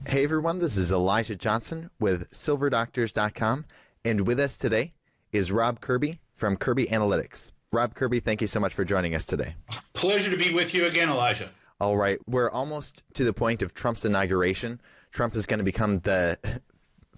Hey everyone, this is Elijah Johnson with SilverDoctors.com, and with us today is Rob Kirby from Kirby Analytics. Rob Kirby, thank you so much for joining us today. Pleasure to be with you again, Elijah. All right, we're almost to the point of Trump's inauguration. Trump is going to become the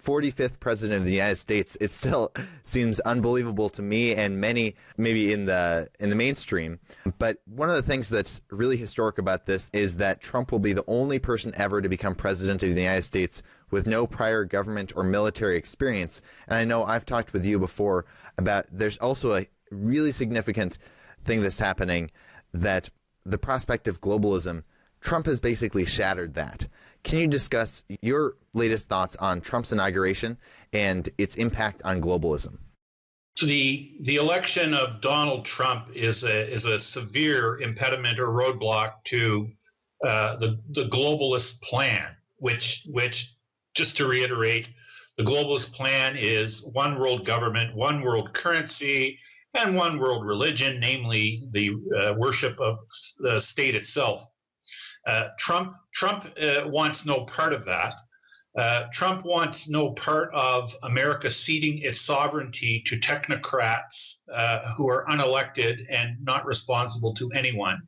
45th president of the United States. It still seems unbelievable to me and many maybe in the mainstream. But one of the things that's really historic about this is that Trump will be the only person ever to become president of the United States with no prior government or military experience. And I know I've talked with you before about there's also a really significant thing that's happening, that the prospect of globalism, Trump has basically shattered that. Can you discuss your latest thoughts on Trump's inauguration and its impact on globalism? The election of Donald Trump is a severe impediment or roadblock to the globalist plan, which just to reiterate, the globalist plan is one world government, one world currency, and one world religion, namely the worship of the state itself. Trump wants no part of that. Trump wants no part of America ceding its sovereignty to technocrats who are unelected and not responsible to anyone.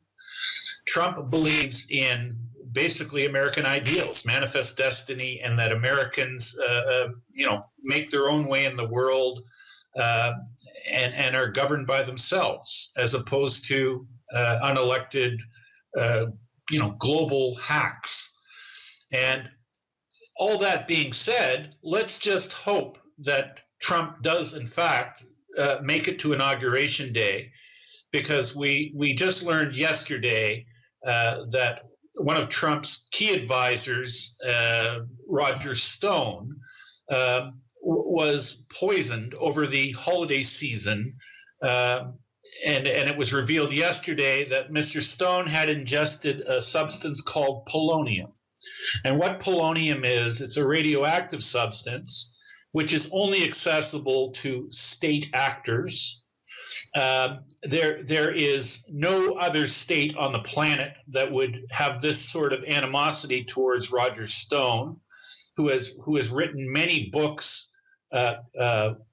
Trump believes in basically American ideals, manifest destiny, and that Americans, make their own way in the world and are governed by themselves, as opposed to unelected global hacks. And all that being said, let's just hope that Trump does, in fact, make it to Inauguration Day, because we just learned yesterday that one of Trump's key advisors, Roger Stone, was poisoned over the holiday season. And it was revealed yesterday that Mr. Stone had ingested a substance called polonium. And what polonium is, it's a radioactive substance which is only accessible to state actors. There is no other state on the planet that would have this sort of animosity towards Roger Stone, who has written many books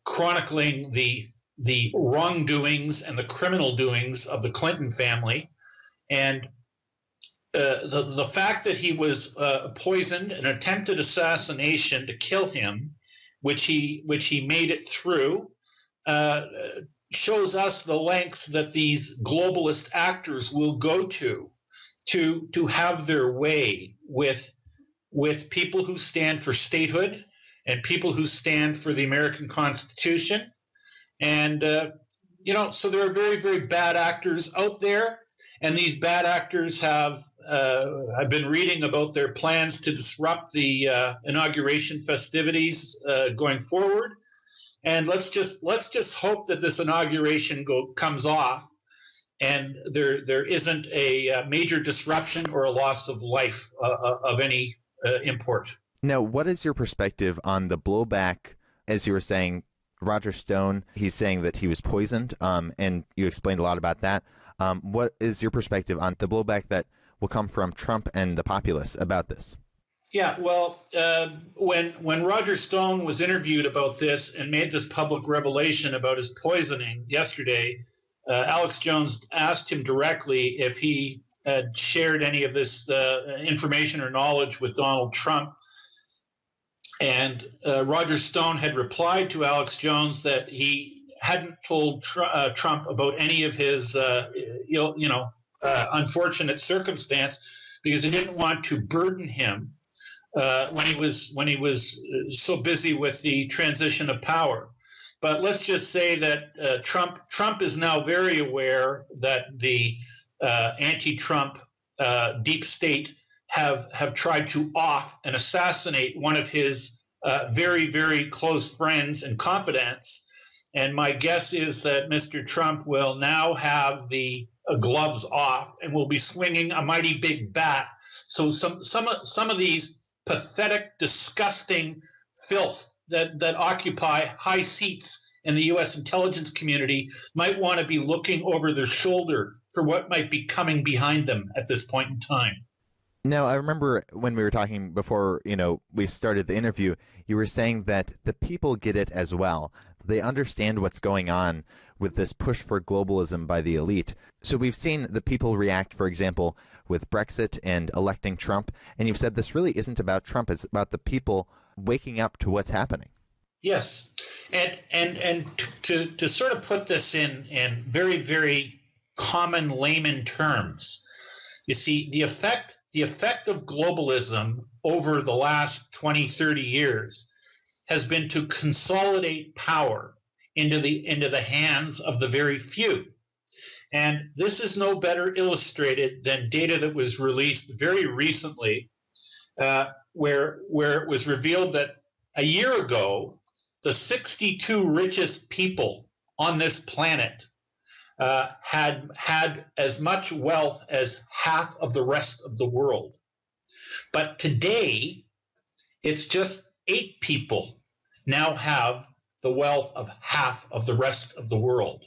chronicling the wrongdoings and the criminal doings of the Clinton family. And the fact that he was poisoned, an attempted assassination to kill him, which he made it through, shows us the lengths that these globalist actors will go to have their way with people who stand for statehood and people who stand for the American Constitution. And, so there are very, very bad actors out there. And these bad actors I've been reading about their plans to disrupt the inauguration festivities going forward. And let's just hope that this inauguration comes off and there isn't a major disruption or a loss of life of any import. Now, what is your perspective on the blowback, as you were saying, Roger Stone, he's saying that he was poisoned, and you explained a lot about that. What is your perspective on the blowback that will come from Trump and the populace about this? Yeah, well, when Roger Stone was interviewed about this and made this public revelation about his poisoning yesterday, Alex Jones asked him directly if he had shared any of this information or knowledge with Donald Trump. And Roger Stone had replied to Alex Jones that he hadn't told Trump about any of his, unfortunate circumstance, because he didn't want to burden him when he was so busy with the transition of power. But let's just say that Trump is now very aware that the anti-Trump deep state have tried to off and assassinate one of his very, very close friends and confidants. And my guess is that Mr. Trump will now have the gloves off and will be swinging a mighty big bat. So some of these pathetic, disgusting filth that occupy high seats and the U.S. intelligence community might want to be looking over their shoulder for what might be coming behind them at this point in time. Now, I remember when we were talking before, we started the interview, you were saying that the people get it as well. They understand what's going on with this push for globalism by the elite. So we've seen the people react, for example, with Brexit and electing Trump. And you've said this really isn't about Trump. It's about the people waking up to what's happening. Yes. And to sort of put this in very, very common layman terms, you see, the effect of globalism over the last 20, 30 years has been to consolidate power into the hands of the very few. And this is no better illustrated than data that was released very recently, where it was revealed that a year ago, the 62 richest people on this planet had as much wealth as half of the rest of the world. But today, it's just 8 people now have the wealth of half of the rest of the world.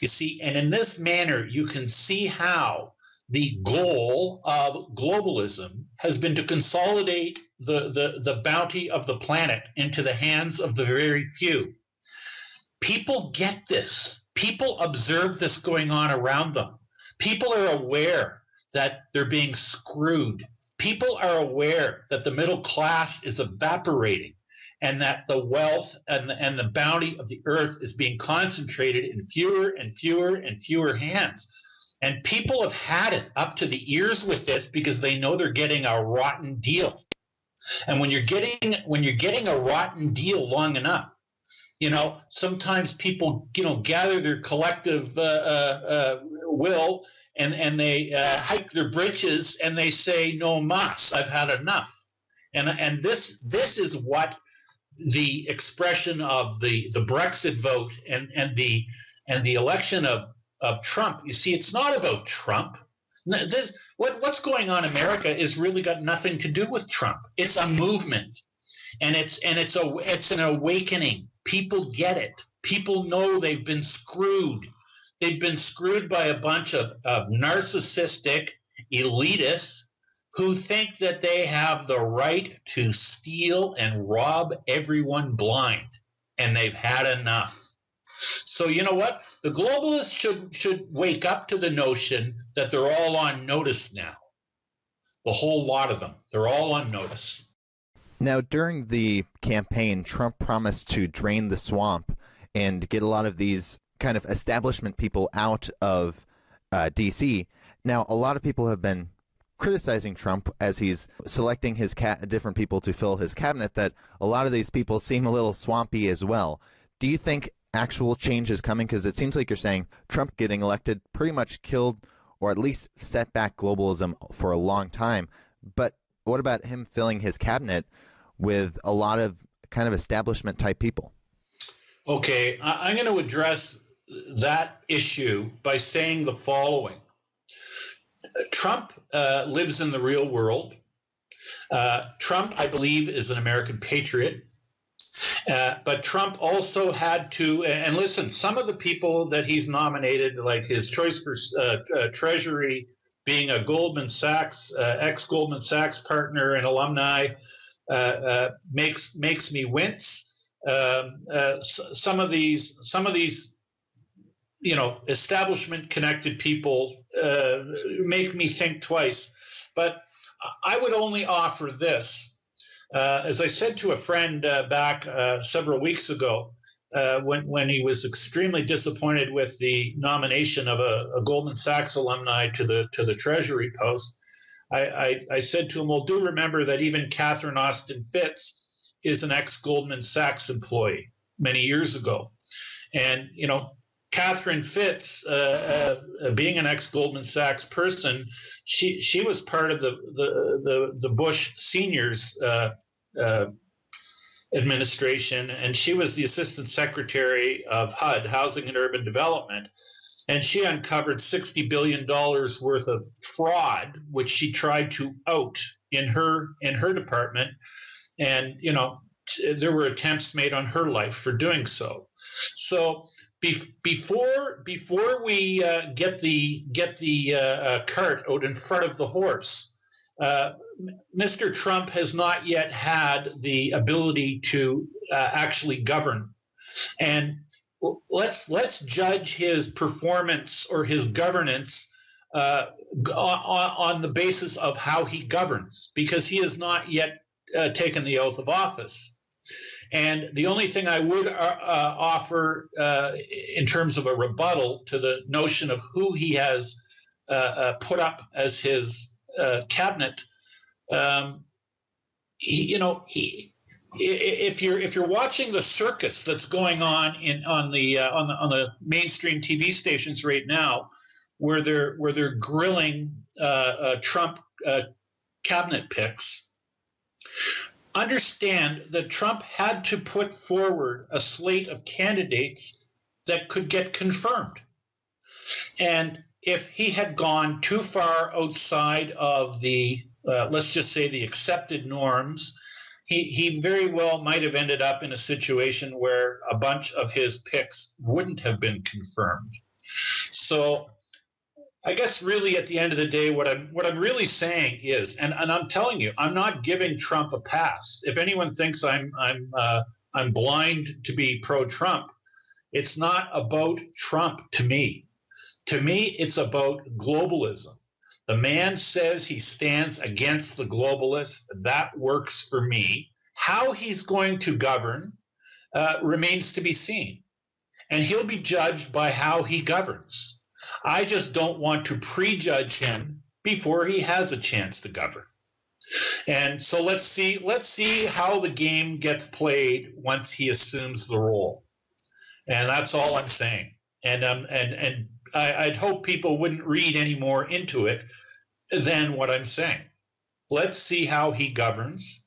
You see, and in this manner, you can see how the goal of globalism has been to consolidate the bounty of the planet into the hands of the very few. People get this. People observe this going on around them. People are aware that they're being screwed. People are aware that the middle class is evaporating and that the wealth and the bounty of the earth is being concentrated in fewer and fewer and fewer hands. And people have had it up to the ears with this because they know they're getting a rotten deal. And when you're getting a rotten deal long enough, sometimes people, gather their collective will and they hike their britches and they say, no mas, I've had enough. And this is what the expression of the Brexit vote and the election of Trump. You see, it's not about Trump. What's going on in America is really got nothing to do with Trump. It's a movement, and it's an awakening. People get it. People know they've been screwed. They've been screwed by a bunch of narcissistic elitists who think that they have the right to steal and rob everyone blind, and they've had enough. So you know what? The globalists should wake up to the notion that they're all on notice now. The whole lot of them. They're all on notice. Now, during the campaign, Trump promised to drain the swamp and get a lot of these kind of establishment people out of D.C. Now, a lot of people have been criticizing Trump as he's selecting his different people to fill his cabinet, that a lot of these people seem a little swampy as well. Do you think actual change is coming? Because it seems like you're saying Trump getting elected pretty much killed or at least set back globalism for a long time. But what about him filling his cabinet with a lot of kind of establishment type people? Okay, I'm going to address that issue by saying the following. Trump lives in the real world. Trump, I believe, is an American patriot. But Trump also had to, and listen, some of the people that he's nominated, like his choice for Treasury, being a Goldman Sachs, ex-Goldman Sachs partner and alumni, makes me wince. Some of these, establishment-connected people make me think twice. But I would only offer this. As I said to a friend back several weeks ago, when he was extremely disappointed with the nomination of a Goldman Sachs alumni to the Treasury post, I said to him, well, do remember that even Catherine Austin Fitts is an ex-Goldman Sachs employee many years ago. And, Catherine Fitts, being an ex-Goldman Sachs person, she was part of the Bush seniors administration, and she was the assistant secretary of HUD, Housing and Urban Development, and she uncovered $60 billion worth of fraud, which she tried to out in her department, and there were attempts made on her life for doing so. So before we get the cart out in front of the horse, uh, Mr. Trump has not yet had the ability to actually govern, and let's judge his performance or his governance on the basis of how he governs, because he has not yet taken the oath of office. And the only thing I would offer in terms of a rebuttal to the notion of who he has put up as his cabinet, if you're watching the circus that's going on on the mainstream TV stations right now, where they're grilling Trump cabinet picks, understand that Trump had to put forward a slate of candidates that could get confirmed. And if he had gone too far outside of the, let's just say, the accepted norms, he very well might have ended up in a situation where a bunch of his picks wouldn't have been confirmed. So I guess really at the end of the day, what I'm really saying is, and I'm telling you, I'm not giving Trump a pass. If anyone thinks I'm blind to be pro-Trump, it's not about Trump to me. To me, it's about globalism. The man says he stands against the globalists. That works for me. How he's going to govern remains to be seen. And he'll be judged by how he governs. I just don't want to prejudge him before he has a chance to govern. And so let's see how the game gets played once he assumes the role. And that's all I'm saying. And I'd hope people wouldn't read any more into it than what I'm saying. Let's see how he governs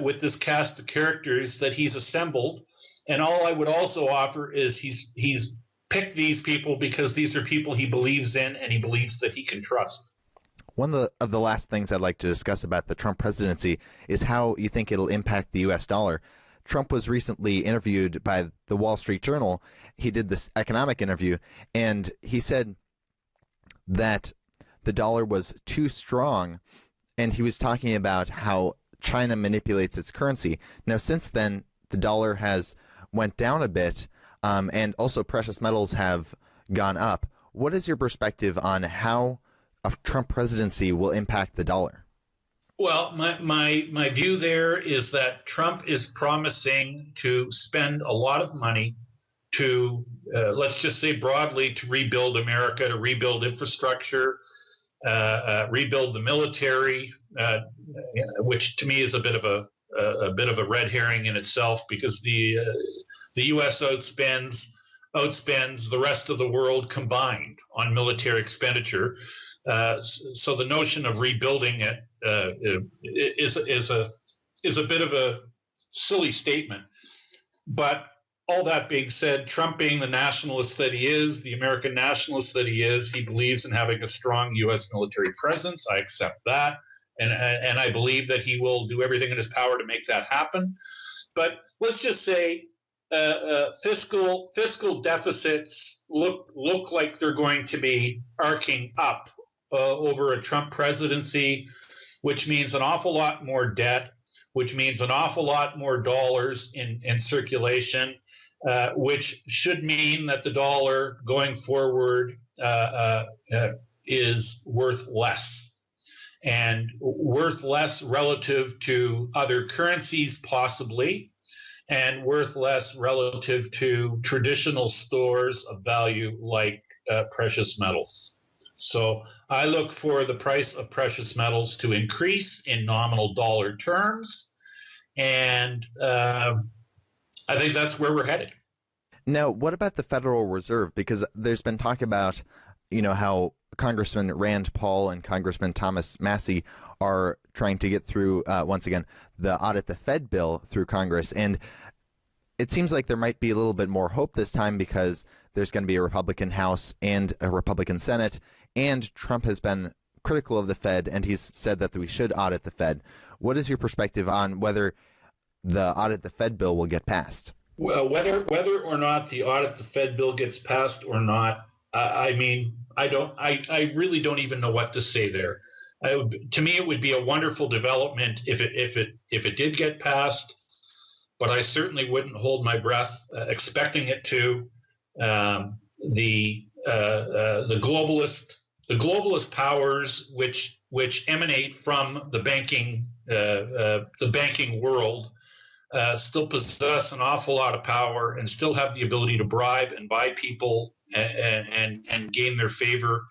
with this cast of characters that he's assembled. And all I would also offer is he's picked these people because these are people he believes in and he believes that he can trust. One of the last things I'd like to discuss about the Trump presidency is how you think it'll impact the U.S. dollar. Trump was recently interviewed by the Wall Street Journal. He did this economic interview, and he said that the dollar was too strong, and he was talking about how China manipulates its currency. Now, since then, the dollar has went down a bit, and also precious metals have gone up. What is your perspective on how a Trump presidency will impact the dollar? Well, my view there is that Trump is promising to spend a lot of money to, let's just say broadly, to rebuild America, to rebuild infrastructure, rebuild the military, which to me is a bit of a red herring in itself, because the U.S. outspends the rest of the world combined on military expenditure. So the notion of rebuilding it is a bit of a silly statement. But all that being said, Trump being the nationalist that he is, the American nationalist that he is, he believes in having a strong U.S. military presence. I accept that, and I believe that he will do everything in his power to make that happen. But let's just say fiscal deficits look like they're going to be arcing up over a Trump presidency, which means an awful lot more debt, which means an awful lot more dollars in circulation, which should mean that the dollar going forward is worth less, and worth less relative to other currencies possibly, and worth less relative to traditional stores of value like precious metals. So I look for the price of precious metals to increase in nominal dollar terms, and I think that's where we're headed. Now, what about the Federal Reserve? Because there's been talk about, how Congressman Rand Paul and Congressman Thomas Massie are trying to get through, once again, the Audit the Fed bill through Congress. And it seems like there might be a little bit more hope this time because there's going to be a Republican House and a Republican Senate, and Trump has been critical of the Fed, and he's said that we should audit the Fed. What is your perspective on whether the Audit the Fed bill will get passed? Well, whether or not the audit the Fed bill gets passed or not, I mean, I really don't even know what to say there. To me, it would be a wonderful development if it did get passed, but I certainly wouldn't hold my breath expecting it to. The globalist powers which emanate from the banking world still possess an awful lot of power and still have the ability to bribe and buy people and gain their favor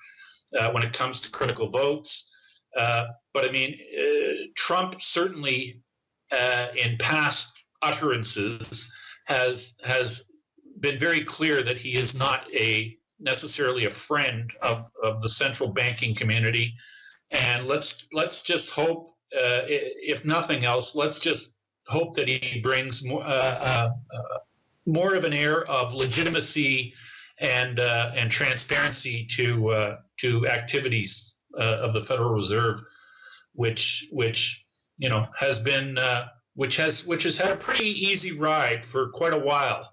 when it comes to critical votes. But I mean, Trump certainly, in past utterances, has been very clear that he is not necessarily a friend of the central banking community. And let's just hope, if nothing else, let's just hope that he brings more of an air of legitimacy and transparency to activities of the Federal Reserve, which has been which has had a pretty easy ride for quite a while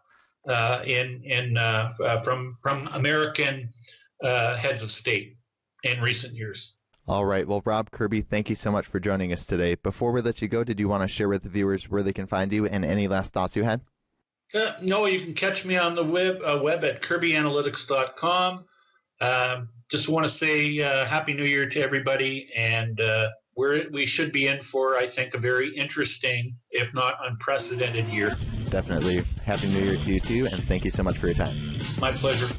from American heads of state in recent years. All right. Well, Rob Kirby, thank you so much for joining us today. Before we let you go, did you want to share with the viewers where they can find you and any last thoughts you had? No, you can catch me on the web at kirbyanalytics.com. Just want to say Happy New Year to everybody, and we should be in for, I think, a very interesting, if not unprecedented year. Definitely. Happy New Year to you too, and thank you so much for your time. My pleasure.